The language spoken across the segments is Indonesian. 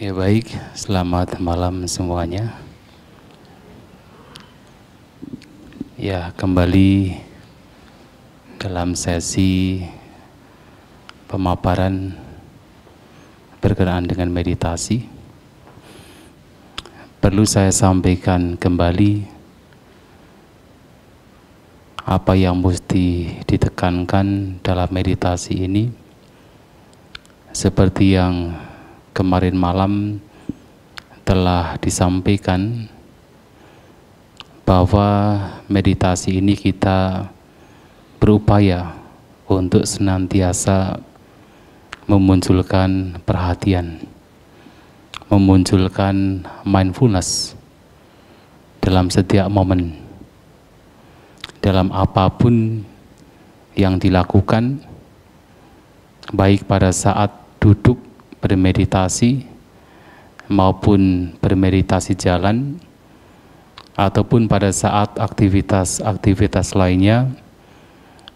Ya baik, selamat malam semuanya. Ya, kembali dalam sesi pemaparan berkenaan dengan meditasi. Perlu saya sampaikan kembali apa yang mesti ditekankan dalam meditasi ini. Seperti yang kemarin malam telah disampaikan, bahwa meditasi ini kita berupaya untuk senantiasa memunculkan perhatian, memunculkan mindfulness dalam setiap momen, dalam apapun yang dilakukan, baik pada saat duduk bermeditasi maupun bermeditasi jalan, ataupun pada saat aktivitas-aktivitas lainnya,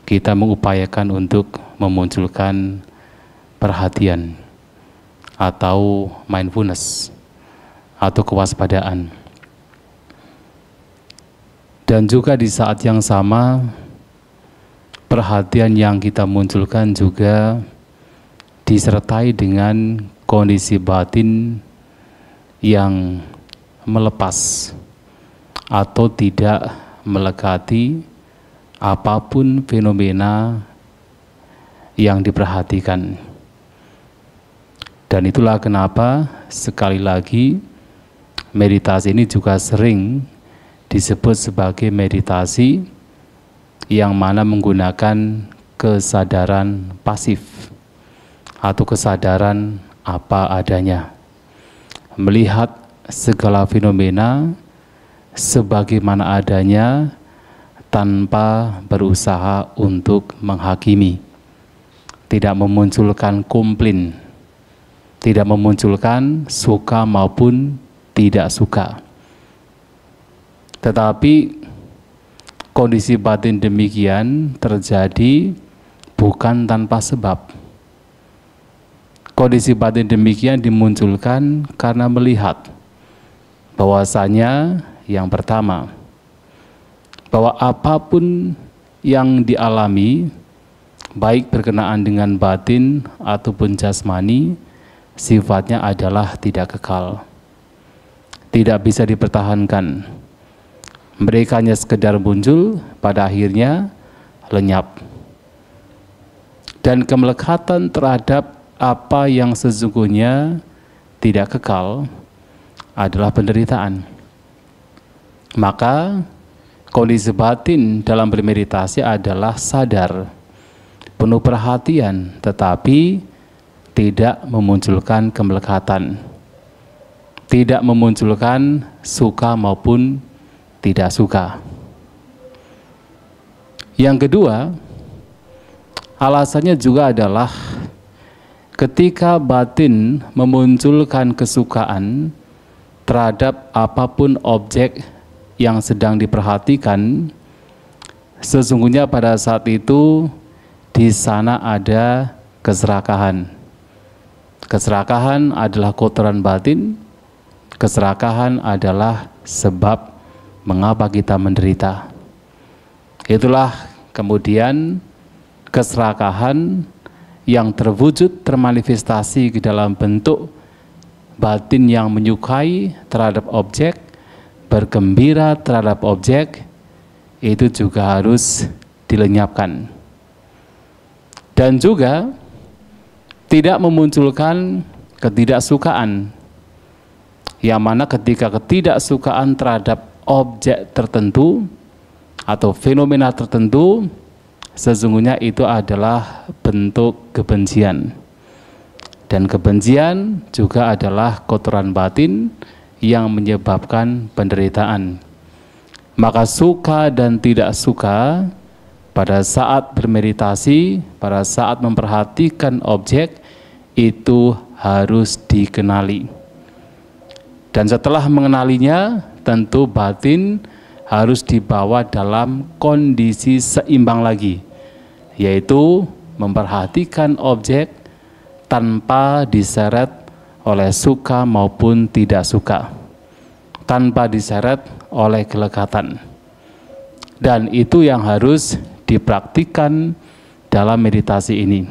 kita mengupayakan untuk memunculkan perhatian atau mindfulness atau kewaspadaan. Dan juga di saat yang sama, perhatian yang kita munculkan juga disertai dengan kondisi batin yang melepas atau tidak melekati apapun fenomena yang diperhatikan. Dan itulah kenapa sekali lagi meditasi ini juga sering disebut sebagai meditasi yang mana menggunakan kesadaran pasif atau kesadaran apa adanya, melihat segala fenomena sebagaimana adanya tanpa berusaha untuk menghakimi, tidak memunculkan komplain, tidak memunculkan suka maupun tidak suka. Tetapi kondisi batin demikian terjadi bukan tanpa sebab. Kondisi batin demikian dimunculkan karena melihat bahwasanya yang pertama, bahwa apapun yang dialami, baik berkenaan dengan batin ataupun jasmani, sifatnya adalah tidak kekal, tidak bisa dipertahankan. Mereka hanya sekedar muncul, pada akhirnya lenyap. Dan kemelekatan terhadap apa yang sesungguhnya tidak kekal adalah penderitaan. Maka kondisi batin dalam bermeditasi adalah sadar, penuh perhatian, tetapi tidak memunculkan kemelekatan, tidak memunculkan suka maupun tidak suka. Yang kedua, alasannya juga adalah ketika batin memunculkan kesukaan terhadap apapun objek yang sedang diperhatikan, sesungguhnya pada saat itu di sana ada keserakahan. Keserakahan adalah kotoran batin, keserakahan adalah sebab mengapa kita menderita. Itulah kemudian keserakahan yang terwujud, termanifestasi ke dalam bentuk batin yang menyukai terhadap objek, bergembira terhadap objek, itu juga harus dilenyapkan. Dan juga tidak memunculkan ketidaksukaan, yang mana ketika ketidaksukaan terhadap objek tertentu atau fenomena tertentu, sesungguhnya itu adalah bentuk kebencian. Dan kebencian juga adalah kotoran batin yang menyebabkan penderitaan. Maka suka dan tidak suka pada saat bermeditasi, pada saat memperhatikan objek, itu harus dikenali. Dan setelah mengenalinya, tentu batin harus dibawa dalam kondisi seimbang lagi, yaitu memperhatikan objek tanpa diseret oleh suka maupun tidak suka, tanpa diseret oleh kelekatan. Dan itu yang harus dipraktikkan dalam meditasi ini.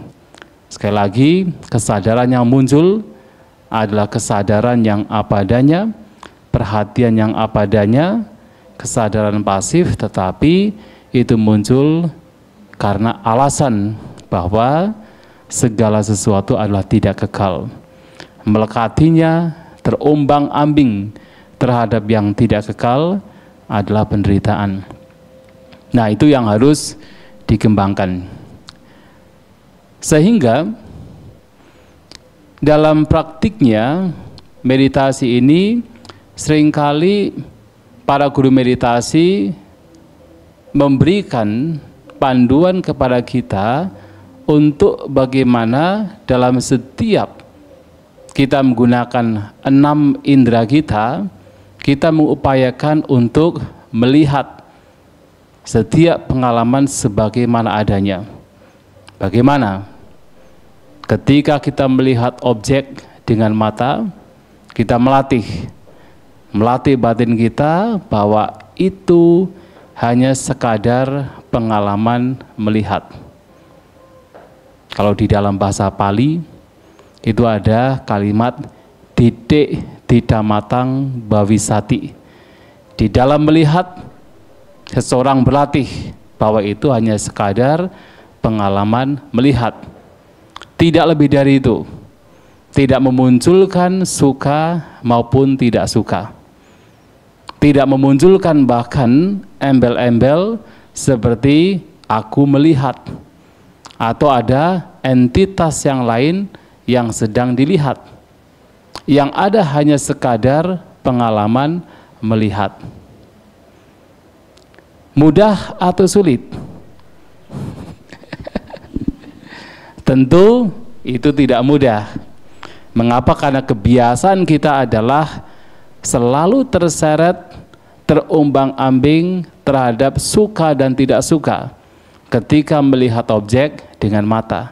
Sekali lagi, kesadaran yang muncul adalah kesadaran yang apa adanya, perhatian yang apa adanya, kesadaran pasif, tetapi itu muncul karena alasan bahwa segala sesuatu adalah tidak kekal. Melekatinya, terombang-ambing terhadap yang tidak kekal adalah penderitaan. Nah, itu yang harus dikembangkan. Sehingga dalam praktiknya meditasi ini seringkali para guru meditasi memberikan panduan kepada kita untuk bagaimana dalam setiap kita menggunakan 6 indera kita mengupayakan untuk melihat setiap pengalaman sebagaimana adanya. Bagaimana? Ketika kita melihat objek dengan mata, kita melatih batin kita bahwa itu hanya sekadar pengalaman melihat. Kalau di dalam bahasa Pali, itu ada kalimat titik didamatang bawisati. Di dalam melihat, seseorang berlatih bahwa itu hanya sekadar pengalaman melihat. Tidak lebih dari itu. Tidak memunculkan suka maupun tidak suka. Tidak memunculkan bahkan embel-embel seperti aku melihat, atau ada entitas yang lain yang sedang dilihat. Yang ada hanya sekadar pengalaman melihat. Mudah atau sulit? Tentu itu tidak mudah. Mengapa? Karena kebiasaan kita adalah selalu terseret, terombang-ambing terhadap suka dan tidak suka ketika melihat objek dengan mata.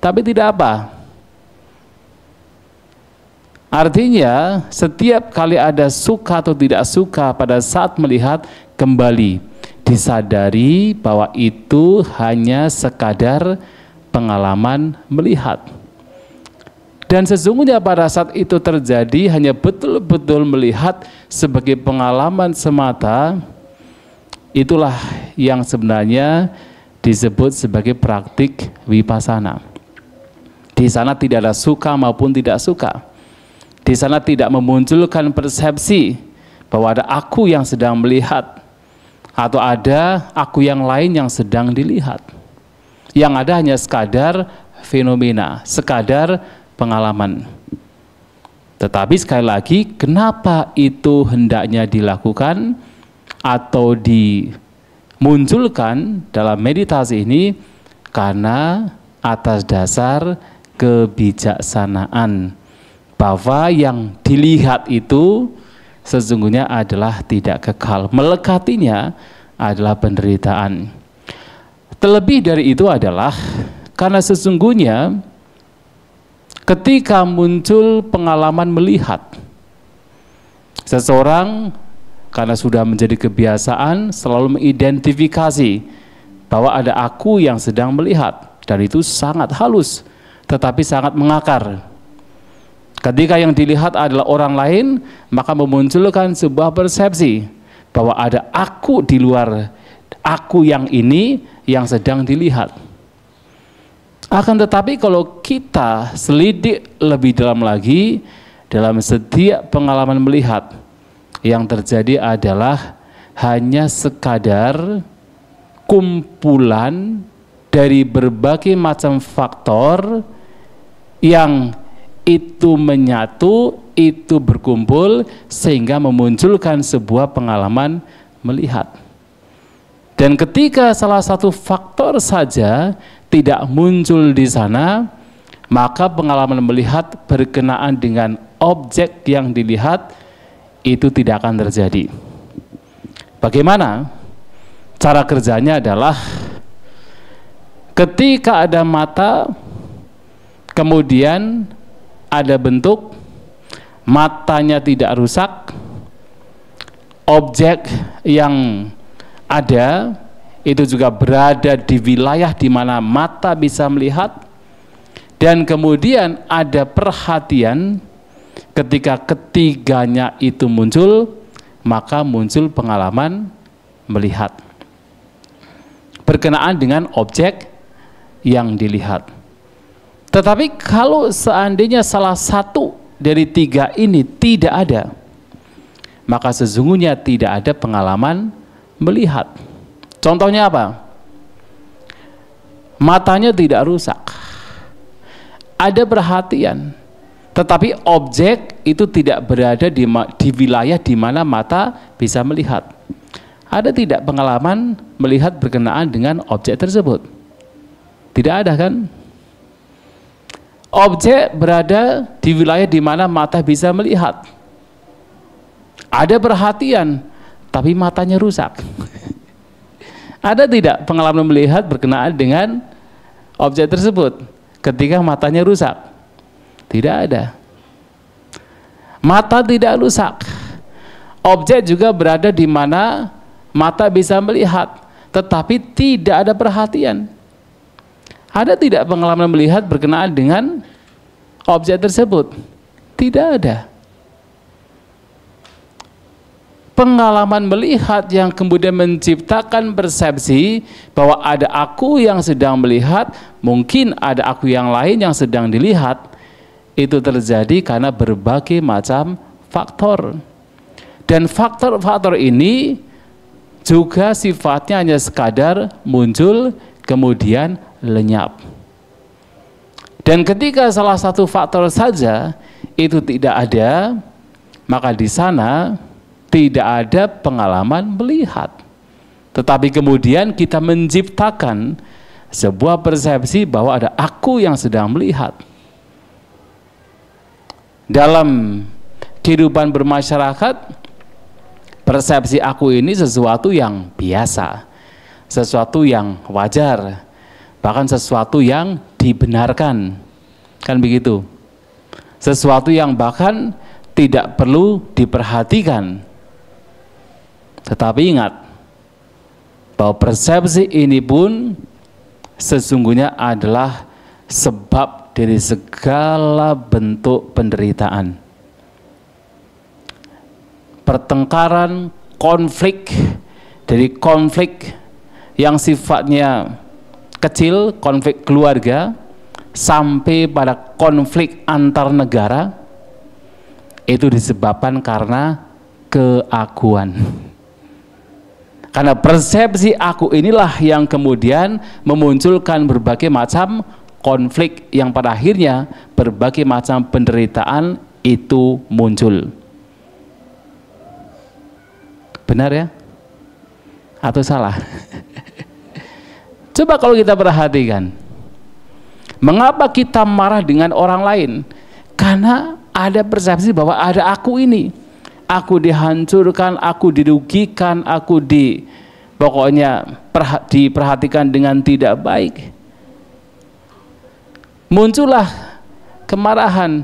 Tapi tidak apa. Artinya setiap kali ada suka atau tidak suka pada saat melihat, kembali disadari bahwa itu hanya sekadar pengalaman melihat. Dan sesungguhnya pada saat itu terjadi hanya betul-betul melihat sebagai pengalaman semata. Itulah yang sebenarnya disebut sebagai praktik vipassana. Di sana tidak ada suka maupun tidak suka. Di sana tidak memunculkan persepsi bahwa ada aku yang sedang melihat atau ada aku yang lain yang sedang dilihat. Yang ada hanya sekadar fenomena, sekadar pengalaman. Tetapi sekali lagi, kenapa itu hendaknya dilakukan atau dimunculkan dalam meditasi ini? Karena atas dasar kebijaksanaan, bahwa yang dilihat itu sesungguhnya adalah tidak kekal. Melekatinya adalah penderitaan. Terlebih dari itu adalah karena sesungguhnya ketika muncul pengalaman melihat, seseorang karena sudah menjadi kebiasaan selalu mengidentifikasi bahwa ada aku yang sedang melihat, dan itu sangat halus tetapi sangat mengakar. Ketika yang dilihat adalah orang lain, maka memunculkan sebuah persepsi bahwa ada aku di luar aku yang ini yang sedang dilihat. Akan tetapi kalau kita selidik lebih dalam lagi, dalam setiap pengalaman melihat, yang terjadi adalah hanya sekadar kumpulan dari berbagai macam faktor yang itu menyatu, itu berkumpul sehingga memunculkan sebuah pengalaman melihat. Dan ketika salah satu faktor saja tidak muncul di sana, maka pengalaman melihat berkenaan dengan objek yang dilihat itu tidak akan terjadi. Bagaimana? Cara kerjanya adalah ketika ada mata, kemudian ada bentuk, matanya tidak rusak, objek yang ada itu juga berada di wilayah di mana mata bisa melihat, dan kemudian ada perhatian. Ketika ketiganya itu muncul, maka muncul pengalaman melihat berkenaan dengan objek yang dilihat. Tetapi kalau seandainya salah satu dari tiga ini tidak ada, maka sesungguhnya tidak ada pengalaman melihat. Contohnya apa? Matanya tidak rusak, ada perhatian, tetapi objek itu tidak berada di wilayah di mana mata bisa melihat. Ada tidak pengalaman melihat berkenaan dengan objek tersebut? Tidak ada kan? Objek berada di wilayah di mana mata bisa melihat. Ada perhatian, tapi matanya rusak. Ada tidak pengalaman melihat berkenaan dengan objek tersebut ketika matanya rusak? Tidak ada. Mata tidak rusak. Objek juga berada di mana mata bisa melihat, tetapi tidak ada perhatian. Ada tidak pengalaman melihat berkenaan dengan objek tersebut? Tidak ada. Pengalaman melihat yang kemudian menciptakan persepsi bahwa ada aku yang sedang melihat, mungkin ada aku yang lain yang sedang dilihat, itu terjadi karena berbagai macam faktor. Dan faktor-faktor ini juga sifatnya hanya sekadar muncul kemudian lenyap. Dan ketika salah satu faktor saja itu tidak ada, maka di sana tidak ada pengalaman melihat. Tetapi kemudian kita menciptakan sebuah persepsi bahwa ada aku yang sedang melihat. Dalam kehidupan bermasyarakat, persepsi aku ini sesuatu yang biasa, sesuatu yang wajar, bahkan sesuatu yang dibenarkan, kan begitu. Sesuatu yang bahkan tidak perlu diperhatikan. Tetapi ingat bahwa persepsi ini pun sesungguhnya adalah sebab dari segala bentuk penderitaan. Pertengkaran, konflik, dari konflik yang sifatnya kecil, konflik keluarga, sampai pada konflik antar negara, itu disebabkan karena keakuan. Karena persepsi aku inilah yang kemudian memunculkan berbagai macam konflik yang pada akhirnya berbagai macam penderitaan itu muncul. Benar ya? Atau salah? Coba kalau kita perhatikan, mengapa kita marah dengan orang lain? Karena ada persepsi bahwa ada aku ini, aku dihancurkan, aku dirugikan, aku pokoknya diperhatikan dengan tidak baik. Muncullah kemarahan,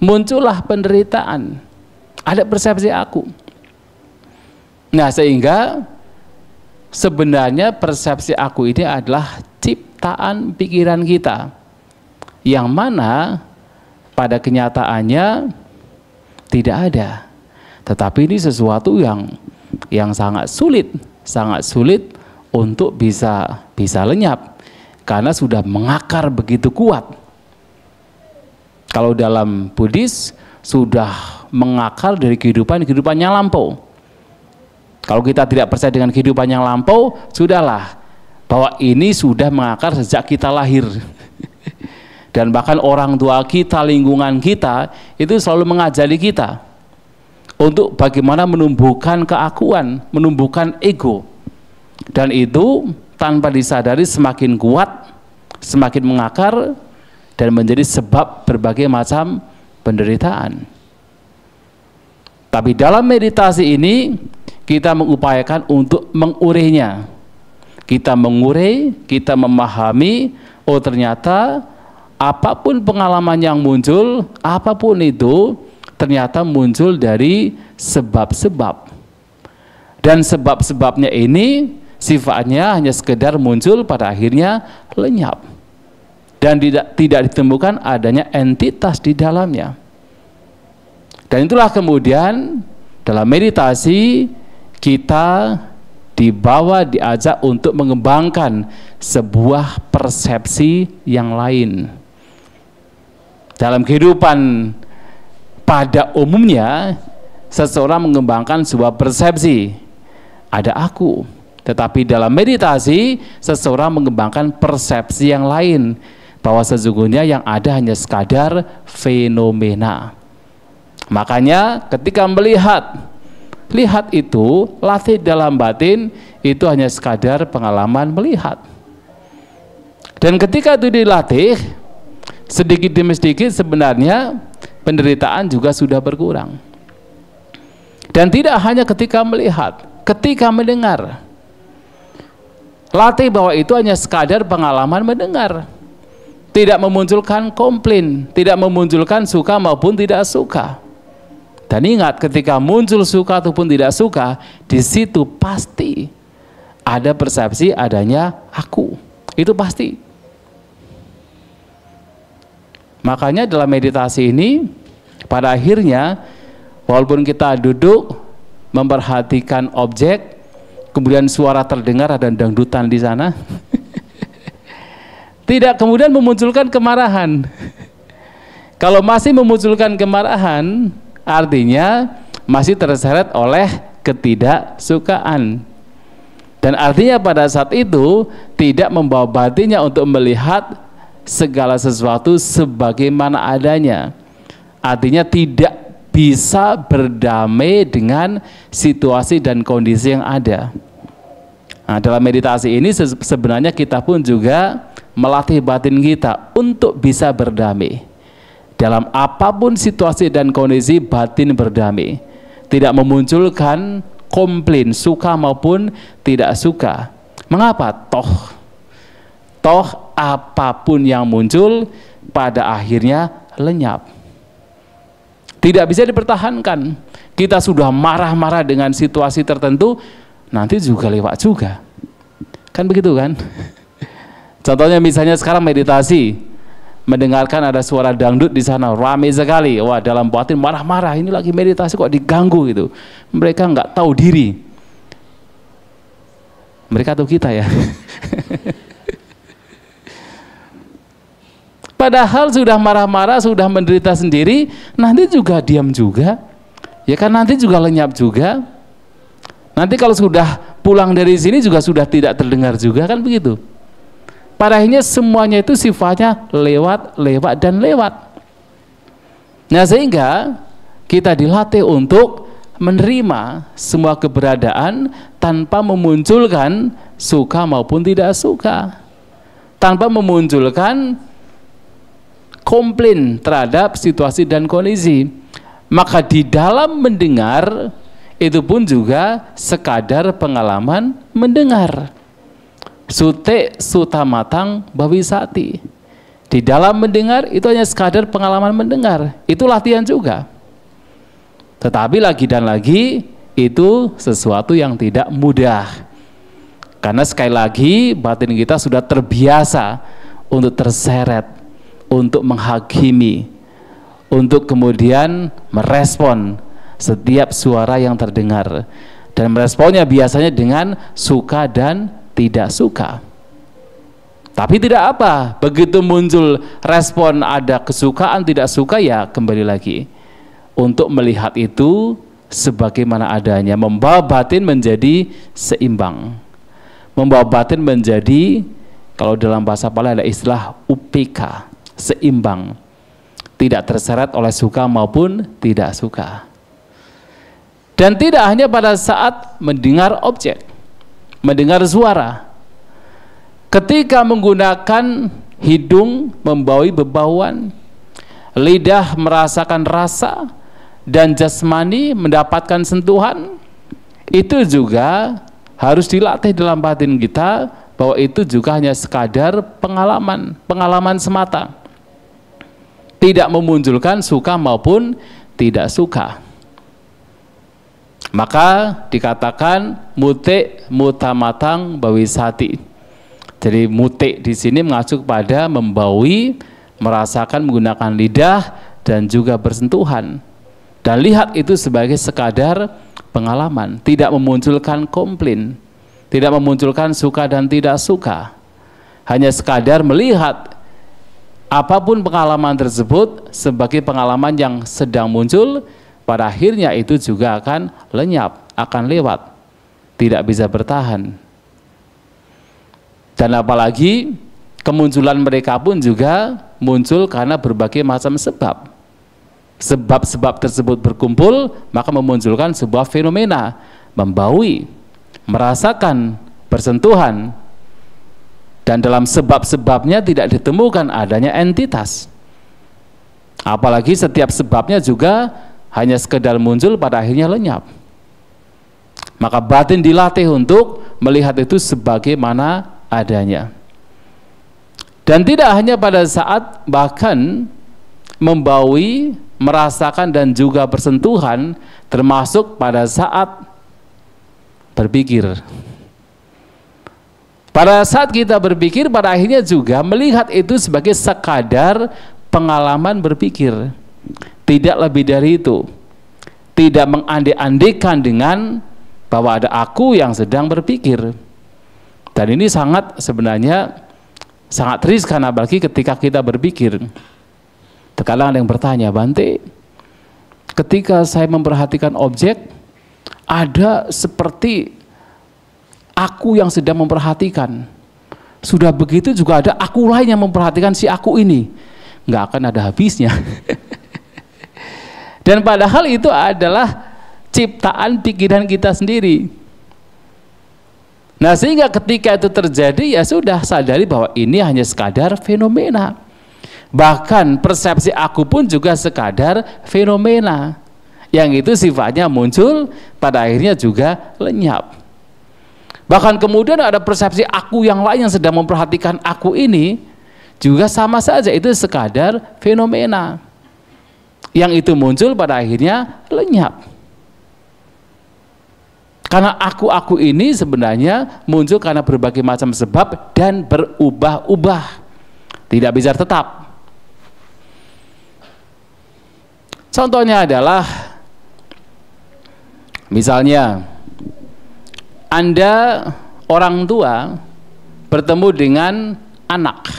muncullah penderitaan, ada persepsi aku. Nah, sehingga sebenarnya persepsi aku ini adalah ciptaan pikiran kita, yang mana pada kenyataannya tidak ada. Tetapi ini sesuatu yang sangat sulit untuk bisa lenyap, karena sudah mengakar begitu kuat. Kalau dalam Buddhis sudah mengakar dari kehidupan yang lampau. Kalau kita tidak percaya dengan kehidupan yang lampau, sudahlah, bahwa ini sudah mengakar sejak kita lahir. Dan bahkan orang tua kita, lingkungan kita, itu selalu mengajari kita untuk bagaimana menumbuhkan keakuan, menumbuhkan ego. Dan itu tanpa disadari semakin kuat, semakin mengakar, dan menjadi sebab berbagai macam penderitaan. Tapi dalam meditasi ini, kita mengupayakan untuk mengurainya. Kita mengurai, kita memahami, oh ternyata apapun pengalaman yang muncul, apapun itu, ternyata muncul dari sebab-sebab. Dan sebab-sebabnya ini sifatnya hanya sekedar muncul pada akhirnya lenyap. Dan tidak ditemukan adanya entitas di dalamnya. Dan itulah kemudian dalam meditasi kita diajak untuk mengembangkan sebuah persepsi yang lain. Dalam kehidupan pada umumnya, seseorang mengembangkan sebuah persepsi, ada aku. Tetapi dalam meditasi, seseorang mengembangkan persepsi yang lain, bahwa sesungguhnya yang ada hanya sekadar fenomena. Makanya ketika lihat itu, latih dalam batin, itu hanya sekadar pengalaman melihat. Dan ketika itu dilatih, sedikit demi sedikit sebenarnya penderitaan juga sudah berkurang. Dan tidak hanya ketika melihat, ketika mendengar, latih bahwa itu hanya sekadar pengalaman mendengar, tidak memunculkan komplain, tidak memunculkan suka maupun tidak suka. Dan ingat, ketika muncul suka ataupun tidak suka, di situ pasti ada persepsi adanya aku. Itu pasti. Makanya dalam meditasi ini, pada akhirnya, walaupun kita duduk memperhatikan objek, kemudian suara terdengar, ada dangdutan di sana, tidak kemudian memunculkan kemarahan. Kalau masih memunculkan kemarahan, artinya masih terseret oleh ketidaksukaan. Dan artinya pada saat itu tidak membawa batinnya untuk melihat segala sesuatu sebagaimana adanya. Artinya tidak bisa berdamai dengan situasi dan kondisi yang ada. Nah, dalam meditasi ini sebenarnya kita pun juga melatih batin kita untuk bisa berdamai. Dalam apapun situasi dan kondisi, batin berdamai, tidak memunculkan komplain, suka maupun tidak suka. Mengapa? Toh apapun yang muncul pada akhirnya lenyap, tidak bisa dipertahankan. Kita sudah marah-marah dengan situasi tertentu, nanti juga lewat juga, kan begitu kan? Contohnya misalnya sekarang meditasi, mendengarkan ada suara dangdut di sana, ramai sekali. Wah, dalam batin marah-marah, ini lagi meditasi kok diganggu gitu. Mereka nggak tahu diri. Mereka tahu kita ya. Padahal sudah marah-marah, sudah menderita sendiri, nanti juga diam juga. Ya kan, nanti juga lenyap juga. Nanti kalau sudah pulang dari sini juga sudah tidak terdengar juga, kan begitu. Pada akhirnya semuanya itu sifatnya lewat dan lewat. Nah, sehingga kita dilatih untuk menerima semua keberadaan tanpa memunculkan suka maupun tidak suka, tanpa memunculkan komplain terhadap situasi dan kondisi. Maka di dalam mendengar itu pun juga sekadar pengalaman mendengar. Sute sutamatang bawisati. Di dalam mendengar itu hanya sekadar pengalaman mendengar. Itu latihan juga. Tetapi lagi dan lagi itu sesuatu yang tidak mudah. Karena sekali lagi batin kita sudah terbiasa untuk terseret, untuk menghakimi, untuk kemudian merespon setiap suara yang terdengar. Dan meresponnya biasanya dengan suka dan tidak suka. Tapi tidak apa, begitu muncul respon ada kesukaan tidak suka, ya kembali lagi untuk melihat itu sebagaimana adanya, membawa batin menjadi seimbang, membawa batin menjadi, kalau dalam bahasa Pali ada istilah UPK, seimbang, tidak terseret oleh suka maupun tidak suka. Dan tidak hanya pada saat mendengar objek, mendengar suara, ketika menggunakan hidung membaui bebauan, lidah merasakan rasa, dan jasmani mendapatkan sentuhan, itu juga harus dilatih dalam batin kita bahwa itu juga hanya sekadar pengalaman semata, tidak memunculkan suka maupun tidak suka. Maka dikatakan mutik mutamatang bawisati. Jadi mutik di sini mengacu pada membaui, merasakan menggunakan lidah dan juga bersentuhan. Dan lihat itu sebagai sekadar pengalaman, tidak memunculkan komplain, tidak memunculkan suka dan tidak suka. Hanya sekadar melihat apapun pengalaman tersebut sebagai pengalaman yang sedang muncul, pada akhirnya itu juga akan lenyap, akan lewat, tidak bisa bertahan. Dan apalagi kemunculan mereka pun juga muncul karena berbagai macam sebab. Sebab-sebab tersebut berkumpul, maka memunculkan sebuah fenomena, membaui, merasakan, bersentuhan. Dan dalam sebab-sebabnya tidak ditemukan adanya entitas. Apalagi setiap sebabnya juga hanya sekedar muncul, pada akhirnya lenyap. Maka batin dilatih untuk melihat itu sebagaimana adanya. Dan tidak hanya pada saat bahkan membaui, merasakan dan juga bersentuhan, termasuk pada saat berpikir. Pada saat kita berpikir, pada akhirnya juga melihat itu sebagai sekadar pengalaman berpikir. Tidak lebih dari itu. Tidak mengandai-andaikan dengan bahwa ada aku yang sedang berpikir. Dan ini sebenarnya sangat riskan, apalagi ketika kita berpikir. Terkadang ada yang bertanya, Bante, ketika saya memperhatikan objek, ada seperti aku yang sedang memperhatikan. Sudah begitu juga ada aku lain yang memperhatikan si aku ini. Nggak akan ada habisnya. Dan padahal itu adalah ciptaan pikiran kita sendiri. Nah, sehingga ketika itu terjadi, ya sudah, sadari bahwa ini hanya sekadar fenomena. Bahkan persepsi aku pun juga sekadar fenomena, yang itu sifatnya muncul, pada akhirnya juga lenyap. Bahkan kemudian ada persepsi aku yang lain yang sedang memperhatikan aku ini, juga sama saja itu sekadar fenomena, yang itu muncul pada akhirnya lenyap. Karena aku ini sebenarnya muncul karena berbagai macam sebab dan berubah-ubah, tidak bisa tetap. Contohnya adalah misalnya Anda orang tua bertemu dengan anak,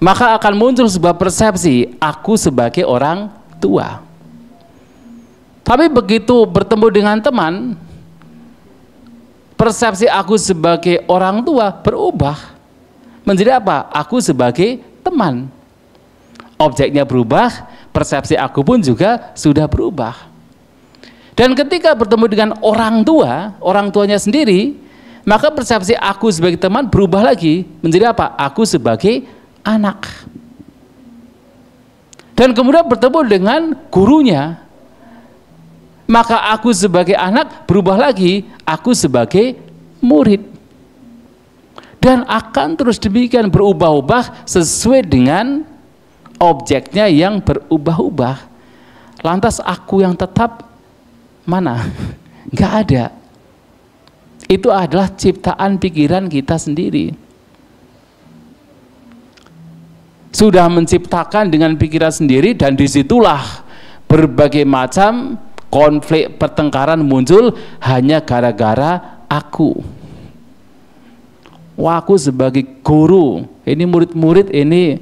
maka akan muncul sebuah persepsi aku sebagai orang tua. Tapi begitu bertemu dengan teman, persepsi aku sebagai orang tua berubah menjadi apa? Aku sebagai teman. Objeknya berubah, persepsi aku pun juga sudah berubah. Dan ketika bertemu dengan orang tua, orang tuanya sendiri, maka persepsi aku sebagai teman berubah lagi menjadi apa? Aku sebagai anak. Dan kemudian bertemu dengan gurunya, maka aku sebagai anak berubah lagi, aku sebagai murid. Dan akan terus demikian berubah-ubah sesuai dengan objeknya yang berubah-ubah. Lantas aku yang tetap mana? Nggak ada. Itu adalah ciptaan pikiran kita sendiri. Sudah menciptakan dengan pikiran sendiri, dan disitulah berbagai macam konflik pertengkaran muncul hanya gara-gara aku. Wah, aku sebagai guru, ini murid-murid ini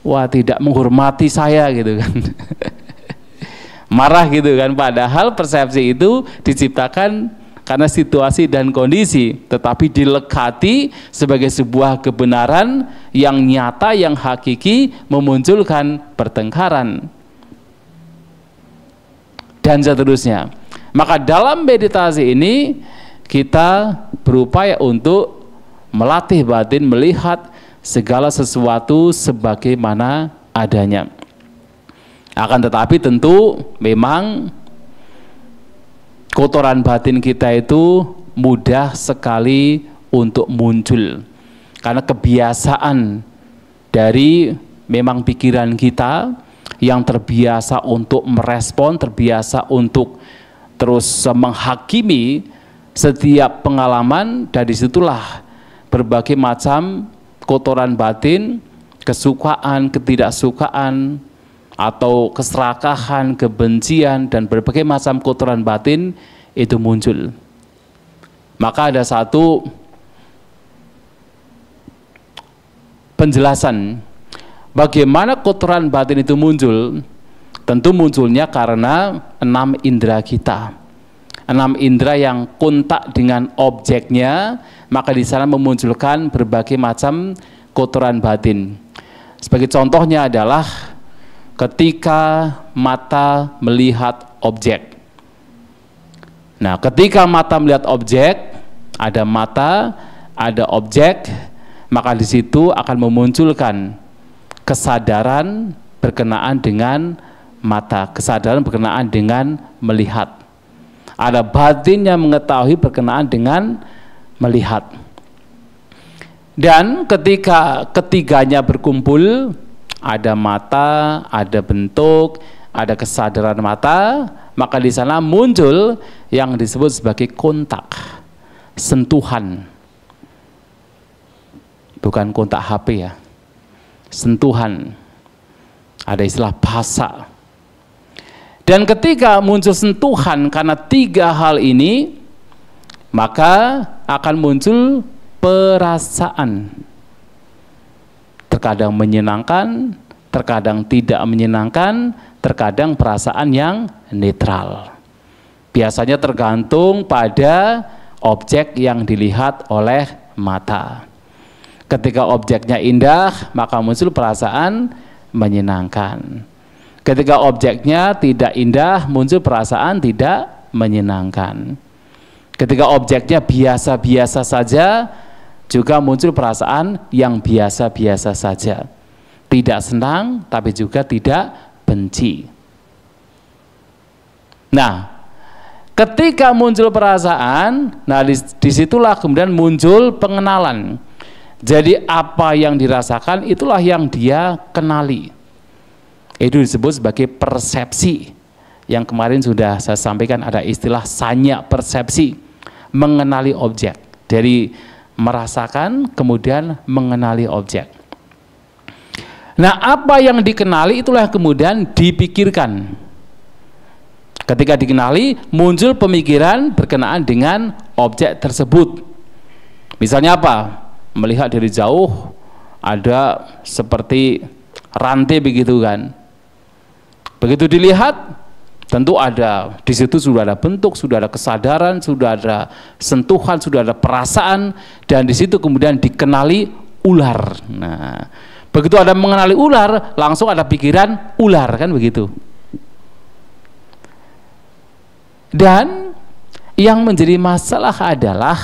wah tidak menghormati saya gitu kan. Marah gitu kan, padahal persepsi itu diciptakan karena situasi dan kondisi, tetapi dilekati sebagai sebuah kebenaran yang nyata, yang hakiki, memunculkan pertengkaran dan seterusnya. Maka dalam meditasi ini kita berupaya untuk melatih batin melihat segala sesuatu sebagaimana adanya. Akan tetapi tentu memang kotoran batin kita itu mudah sekali untuk muncul karena kebiasaan dari memang pikiran kita yang terbiasa untuk merespon, terbiasa untuk terus menghakimi setiap pengalaman. Dari situlah berbagai macam kotoran batin, kesukaan, ketidaksukaan, atau keserakahan, kebencian, dan berbagai macam kotoran batin itu muncul. Maka ada satu penjelasan bagaimana kotoran batin itu muncul. Tentu munculnya karena 6 indera kita. 6 indera yang kontak dengan objeknya, maka di sana memunculkan berbagai macam kotoran batin. Sebagai contohnya adalah ketika mata melihat objek. Nah, ketika mata melihat objek, ada mata, ada objek, maka di situ akan memunculkan kesadaran berkenaan dengan mata, kesadaran berkenaan dengan melihat. Ada batin yang mengetahui berkenaan dengan melihat. Dan ketika ketiganya berkumpul, ada mata, ada bentuk, ada kesadaran mata, maka di sana muncul yang disebut sebagai kontak, sentuhan. Bukan kontak HP ya, sentuhan. Ada istilah phasa. Dan ketika muncul sentuhan karena 3 hal ini, maka akan muncul perasaan. Terkadang menyenangkan, terkadang tidak menyenangkan, terkadang perasaan yang netral. Biasanya tergantung pada objek yang dilihat oleh mata. Ketika objeknya indah, maka muncul perasaan menyenangkan. Ketika objeknya tidak indah, muncul perasaan tidak menyenangkan. Ketika objeknya biasa-biasa saja, juga muncul perasaan yang biasa-biasa saja. Tidak senang, tapi juga tidak benci. Nah, ketika muncul perasaan, nah disitulah kemudian muncul pengenalan. Jadi apa yang dirasakan, itulah yang dia kenali. Itu disebut sebagai persepsi. Yang kemarin sudah saya sampaikan, ada istilah sanya persepsi, mengenali objek. Dari merasakan kemudian mengenali objek. Nah, apa yang dikenali itulah kemudian dipikirkan. Ketika dikenali, muncul pemikiran berkenaan dengan objek tersebut. Misalnya apa? Melihat dari jauh ada seperti rantai begitu kan. Begitu dilihat, tentu ada, di situ sudah ada bentuk, sudah ada kesadaran, sudah ada sentuhan, sudah ada perasaan, dan di situ kemudian dikenali ular. Nah, begitu ada mengenali ular, langsung ada pikiran ular, kan begitu. Dan yang menjadi masalah adalah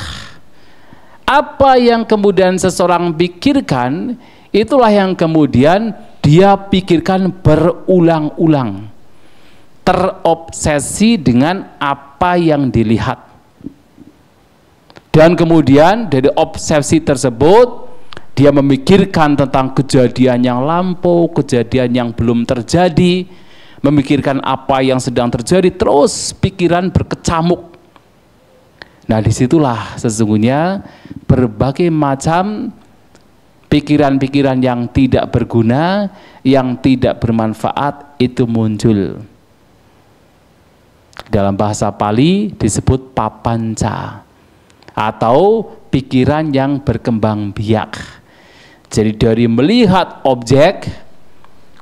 apa yang kemudian seseorang pikirkan, itulah yang kemudian dia pikirkan berulang-ulang. Terobsesi dengan apa yang dilihat. Dan kemudian dari obsesi tersebut, dia memikirkan tentang kejadian yang lampau, kejadian yang belum terjadi, memikirkan apa yang sedang terjadi, terus pikiran berkecamuk. Nah, disitulah sesungguhnya berbagai macam pikiran-pikiran yang tidak berguna, yang tidak bermanfaat itu muncul. Dalam bahasa Pali disebut papanca, atau pikiran yang berkembang biak. Jadi dari melihat objek,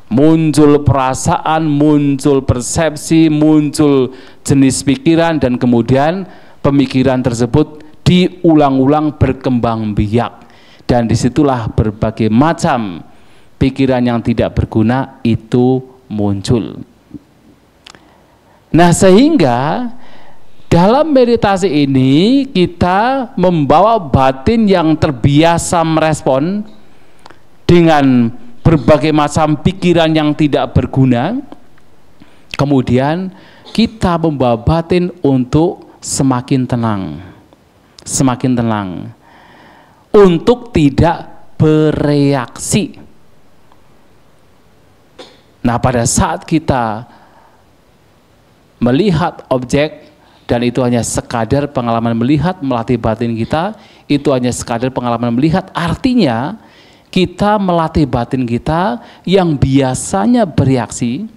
muncul perasaan, muncul persepsi, muncul jenis pikiran, dan kemudian pemikiran tersebut diulang-ulang berkembang biak. Dan disitulah berbagai macam pikiran yang tidak berguna itu muncul. Nah, sehingga dalam meditasi ini kita membawa batin yang terbiasa merespon dengan berbagai macam pikiran yang tidak berguna. Kemudian kita membawa batin untuk semakin tenang, semakin tenang, untuk tidak bereaksi. Nah, pada saat kita melihat objek dan itu hanya sekadar pengalaman melihat, melatih batin kita, itu hanya sekadar pengalaman melihat, artinya kita melatih batin kita yang biasanya bereaksi,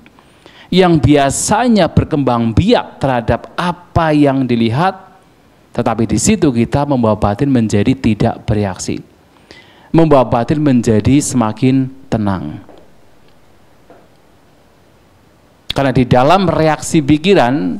yang biasanya berkembang biak terhadap apa yang dilihat, tetapi di situ kita membawa batin menjadi tidak bereaksi, membawa batin menjadi semakin tenang. Karena di dalam reaksi pikiran,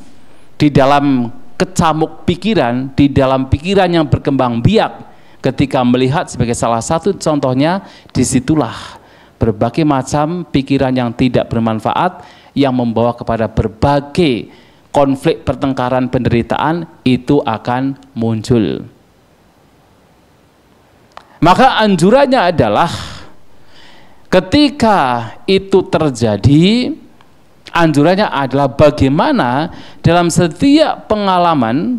di dalam kecamuk pikiran, di dalam pikiran yang berkembang biak, ketika melihat sebagai salah satu contohnya, disitulah berbagai macam pikiran yang tidak bermanfaat, yang membawa kepada berbagai konflik, pertengkaran, penderitaan, itu akan muncul. Maka anjurannya adalah ketika itu terjadi, anjurannya adalah bagaimana dalam setiap pengalaman,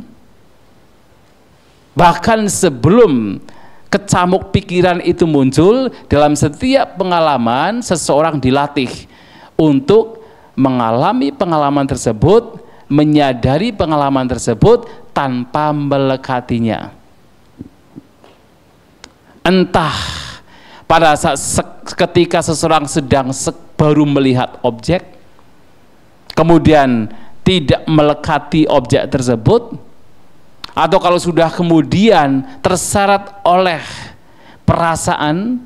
bahkan sebelum kecamuk pikiran itu muncul, dalam setiap pengalaman seseorang dilatih untuk mengalami pengalaman tersebut, menyadari pengalaman tersebut tanpa melekatinya. Entah pada saat ketika seseorang sedang baru melihat objek, kemudian tidak melekati objek tersebut, atau kalau sudah kemudian terseret oleh perasaan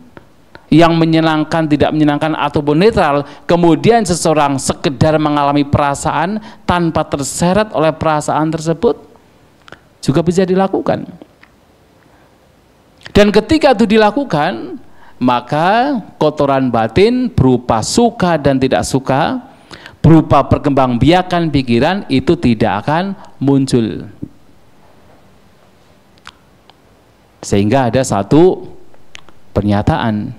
yang menyenangkan, tidak menyenangkan, ataupun netral, kemudian seseorang sekedar mengalami perasaan tanpa terseret oleh perasaan tersebut, juga bisa dilakukan. Dan ketika itu dilakukan, maka kotoran batin berupa suka dan tidak suka, berupa perkembangbiakan pikiran, itu tidak akan muncul. Sehingga ada satu pernyataan,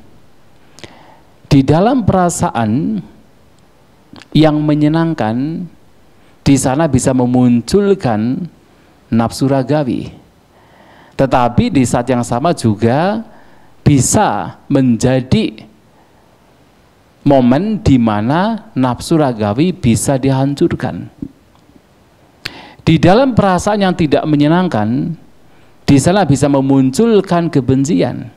di dalam perasaan yang menyenangkan, di sana bisa memunculkan nafsu ragawi, tetapi di saat yang sama juga bisa menjadi momen di mana nafsu ragawi bisa dihancurkan. Di dalam perasaan yang tidak menyenangkan, di sana bisa memunculkan kebencian,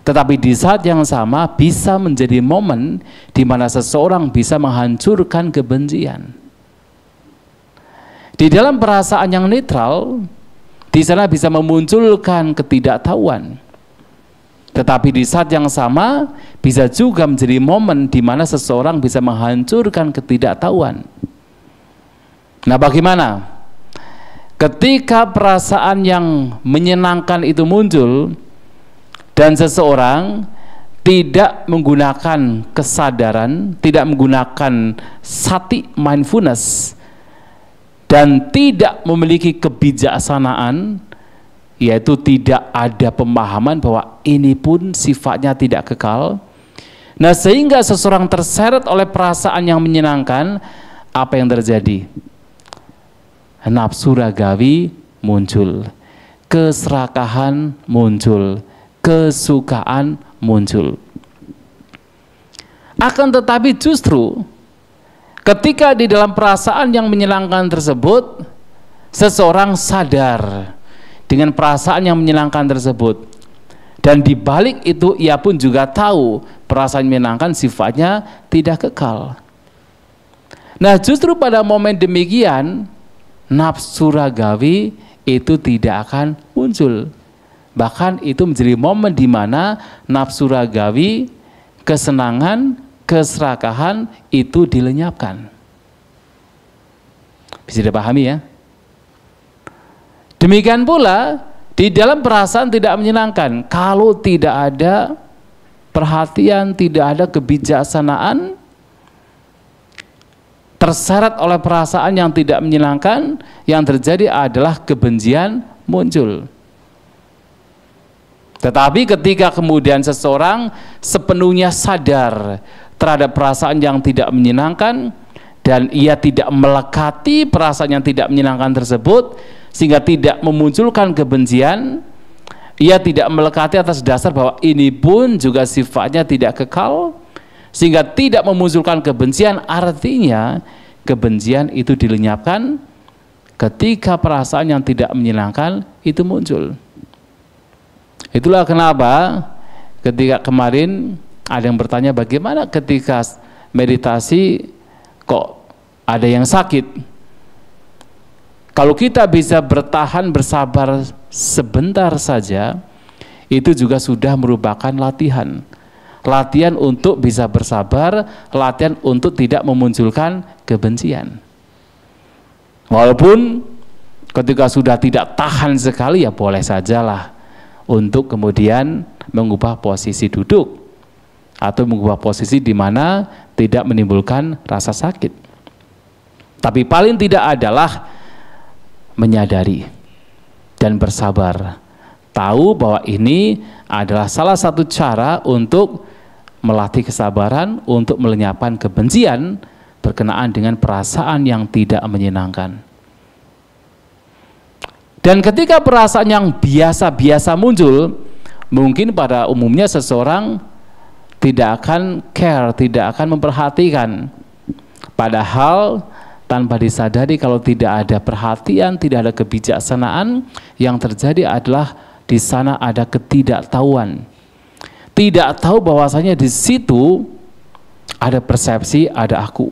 tetapi di saat yang sama bisa menjadi momen di mana seseorang bisa menghancurkan kebencian. Di dalam perasaan yang netral, di sana bisa memunculkan ketidaktahuan, tetapi di saat yang sama bisa juga menjadi momen di mana seseorang bisa menghancurkan ketidaktahuan. Nah, bagaimana ketika perasaan yang menyenangkan itu muncul dan seseorang tidak menggunakan kesadaran, tidak menggunakan sati, mindfulness, dan tidak memiliki kebijaksanaan, yaitu tidak ada pemahaman bahwa ini pun sifatnya tidak kekal. Nah, sehingga seseorang terseret oleh perasaan yang menyenangkan, apa yang terjadi? Nafsu ragawi muncul, keserakahan muncul, kesukaan muncul. Akan tetapi justru ketika di dalam perasaan yang menyenangkan tersebut, seseorang sadar dengan perasaan yang menyenangkan tersebut, dan di balik itu ia pun juga tahu perasaan menyenangkan sifatnya tidak kekal. Nah, justru pada momen demikian nafsu ragawi itu tidak akan muncul. Bahkan itu menjadi momen di mana nafsu ragawi, kesenangan, keserakahan itu dilenyapkan. Bisa dipahami ya? Demikian pula di dalam perasaan tidak menyenangkan, kalau tidak ada perhatian, tidak ada kebijaksanaan, terseret oleh perasaan yang tidak menyenangkan, yang terjadi adalah kebencian muncul. Tetapi ketika kemudian seseorang sepenuhnya sadar terhadap perasaan yang tidak menyenangkan, dan ia tidak melekati perasaan yang tidak menyenangkan tersebut, sehingga tidak memunculkan kebencian, ia tidak melekati atas dasar bahwa ini pun juga sifatnya tidak kekal, sehingga tidak memunculkan kebencian. Artinya kebencian itu dilenyapkan ketika perasaan yang tidak menyenangkan itu muncul. Itulah kenapa ketika kemarin ada yang bertanya, bagaimana ketika meditasi kok ada yang sakit? Kalau kita bisa bertahan, bersabar sebentar saja, itu juga sudah merupakan latihan. Latihan untuk bisa bersabar, latihan untuk tidak memunculkan kebencian. Walaupun ketika sudah tidak tahan sekali, ya boleh sajalah untuk kemudian mengubah posisi duduk atau mengubah posisi di mana tidak menimbulkan rasa sakit. Tapi paling tidak adalah menyadari dan bersabar, tahu bahwa ini adalah salah satu cara untuk melatih kesabaran, untuk melenyapkan kebencian berkenaan dengan perasaan yang tidak menyenangkan. Dan ketika perasaan yang biasa-biasa muncul, mungkin pada umumnya seseorang tidak akan care, tidak akan memperhatikan. Padahal tanpa disadari, kalau tidak ada perhatian, tidak ada kebijaksanaan, yang terjadi adalah di sana ada ketidaktahuan. Tidak tahu bahwasanya di situ ada persepsi, ada aku.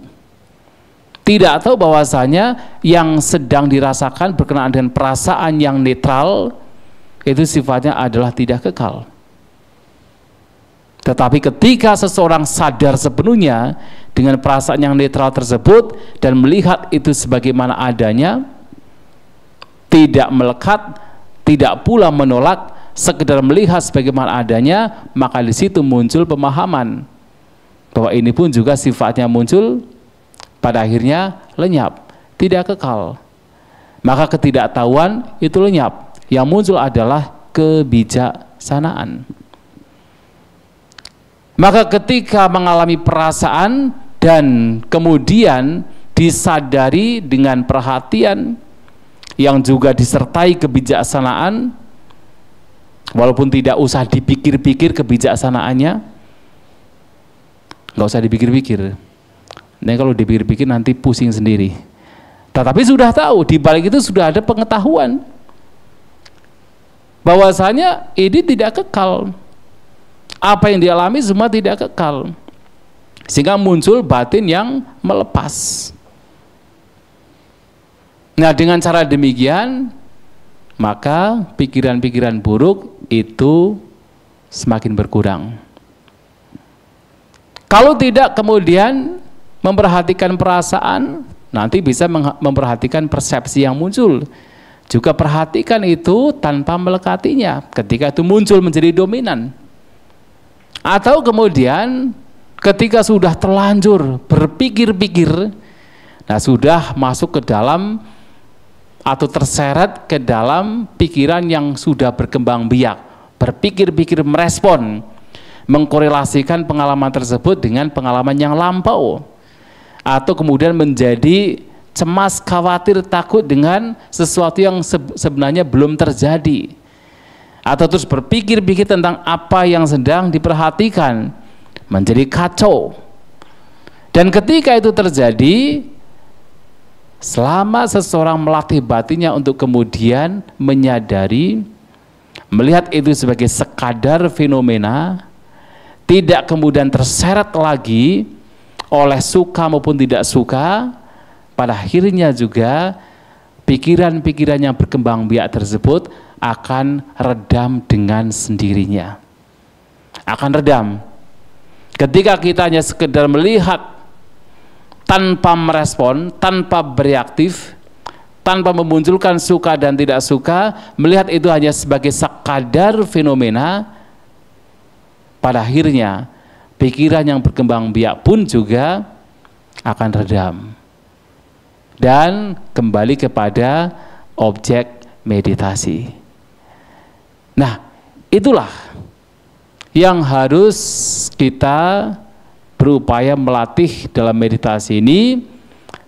Tidak tahu bahwasanya yang sedang dirasakan berkenaan dengan perasaan yang netral itu sifatnya adalah tidak kekal. Tetapi ketika seseorang sadar sepenuhnya dengan perasaan yang netral tersebut dan melihat itu sebagaimana adanya, tidak melekat, tidak pula menolak, sekedar melihat sebagaimana adanya, maka di situ muncul pemahaman bahwa ini pun juga sifatnya muncul, pada akhirnya lenyap, tidak kekal. Maka ketidaktahuan itu lenyap, yang muncul adalah kebijaksanaan. Maka ketika mengalami perasaan dan kemudian disadari dengan perhatian yang juga disertai kebijaksanaan, walaupun tidak usah dipikir-pikir kebijaksanaannya, nggak usah dipikir-pikir. Nah, kalau dipikir-pikir nanti pusing sendiri. Tetapi sudah tahu, di balik itu sudah ada pengetahuan bahwasanya ini tidak kekal. Apa yang dialami semua tidak kekal. Sehingga muncul batin yang melepas. Nah, dengan cara demikian, maka pikiran-pikiran buruk itu semakin berkurang. Kalau tidak kemudian memperhatikan perasaan, nanti bisa memperhatikan persepsi yang muncul. Juga perhatikan itu tanpa melekatinya ketika itu muncul menjadi dominan. Atau kemudian ketika sudah terlanjur berpikir-pikir, nah sudah masuk ke dalam atau terseret ke dalam pikiran yang sudah berkembang biak, berpikir-pikir, merespon, mengkorelasikan pengalaman tersebut dengan pengalaman yang lampau, atau kemudian menjadi cemas, khawatir, takut dengan sesuatu yang sebenarnya belum terjadi, atau terus berpikir-pikir tentang apa yang sedang diperhatikan, menjadi kacau. Dan ketika itu terjadi, selama seseorang melatih batinnya untuk kemudian menyadari, melihat itu sebagai sekadar fenomena, tidak kemudian terseret lagi oleh suka maupun tidak suka, pada akhirnya juga pikiran-pikiran yang berkembang biak tersebut akan redam dengan sendirinya. Akan redam. Ketika kita hanya sekedar melihat tanpa merespon, tanpa bereaktif, tanpa memunculkan suka dan tidak suka, melihat itu hanya sebagai sekadar fenomena, pada akhirnya pikiran yang berkembang biak pun juga akan redam dan kembali kepada objek meditasi. Nah, itulah yang harus kita berupaya melatih dalam meditasi ini,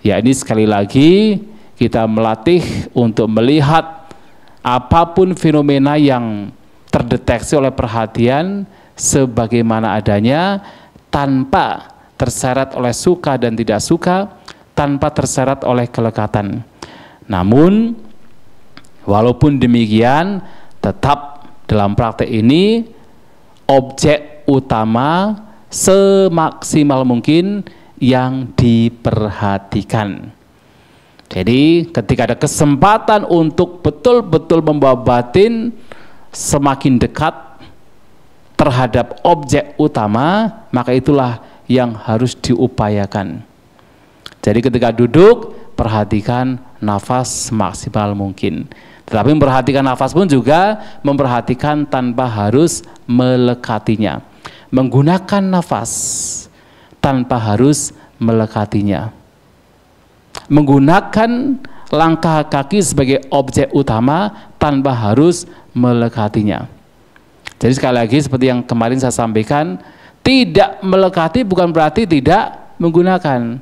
yakni sekali lagi kita melatih untuk melihat apapun fenomena yang terdeteksi oleh perhatian sebagaimana adanya, tanpa terseret oleh suka dan tidak suka, tanpa terseret oleh kelekatan. Namun, walaupun demikian, tetap dalam praktek ini, objek utama semaksimal mungkin yang diperhatikan. Jadi ketika ada kesempatan untuk betul-betul membawa batin semakin dekat terhadap objek utama, maka itulah yang harus diupayakan. Jadi ketika duduk, perhatikan nafas semaksimal mungkin. Tetapi memperhatikan nafas pun juga memperhatikan tanpa harus melekatinya. Menggunakan nafas tanpa harus melekatinya. Menggunakan langkah kaki sebagai objek utama tanpa harus melekatinya. Jadi sekali lagi seperti yang kemarin saya sampaikan, tidak melekati bukan berarti tidak menggunakan.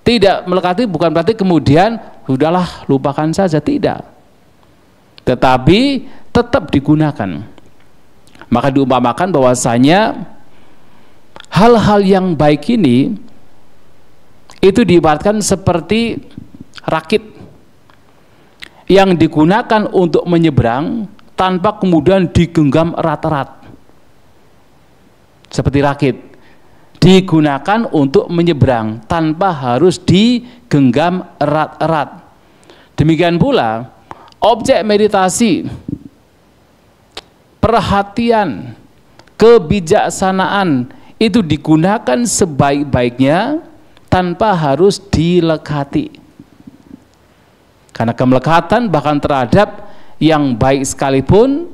Tidak melekati bukan berarti kemudian udahlah lupakan saja, tidak. Tetapi tetap digunakan. Maka diumpamakan bahwasanya hal-hal yang baik ini itu diibaratkan seperti rakit yang digunakan untuk menyeberang tanpa kemudian digenggam erat-erat. Seperti rakit digunakan untuk menyeberang tanpa harus digenggam erat-erat. Demikian pula objek meditasi, perhatian, kebijaksanaan itu digunakan sebaik-baiknya tanpa harus dilekati. Karena kemelekatan bahkan terhadap yang baik sekalipun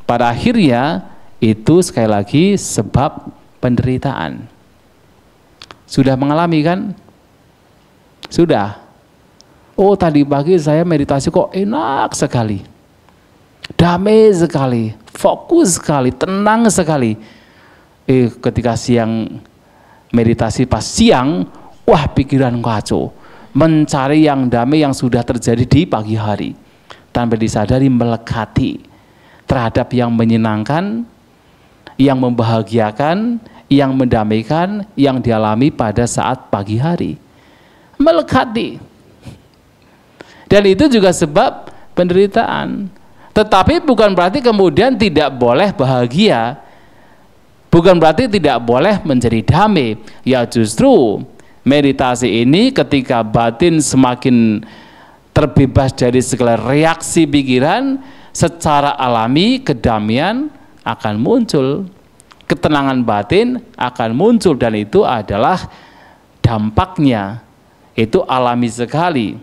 pada akhirnya itu sekali lagi sebab penderitaan. Sudah mengalami kan? Sudah. Oh, tadi pagi saya meditasi kok enak sekali. Damai sekali, fokus sekali, tenang sekali. Ketika siang meditasi pas siang, wah pikiran kacau. Mencari yang damai yang sudah terjadi di pagi hari. Tanpa disadari melekati terhadap yang menyenangkan, yang membahagiakan, yang mendamaikan, yang dialami pada saat pagi hari. Melekati. Dan itu juga sebab penderitaan. Tetapi bukan berarti kemudian tidak boleh bahagia. Bukan berarti tidak boleh menjadi damai. Ya justru meditasi ini ketika batin semakin terbebas dari segala reaksi pikiran, secara alami kedamaian akan muncul. Ketenangan batin akan muncul dan itu adalah dampaknya. Itu alami sekali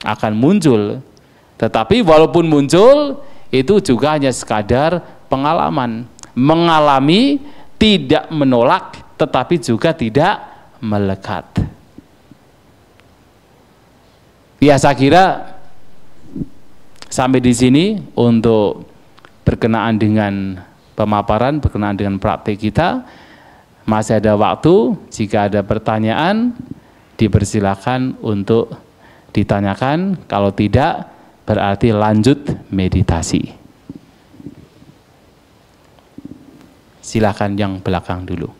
akan muncul. Tetapi walaupun muncul, itu juga hanya sekadar pengalaman. Mengalami, tidak menolak, tetapi juga tidak melekat. Ya, saya kira sampai di sini untuk berkenaan dengan pemaparan, berkenaan dengan praktik kita. Masih ada waktu, jika ada pertanyaan, dipersilakan untuk ditanyakan. Kalau tidak, berarti lanjut meditasi. Silakan yang belakang dulu.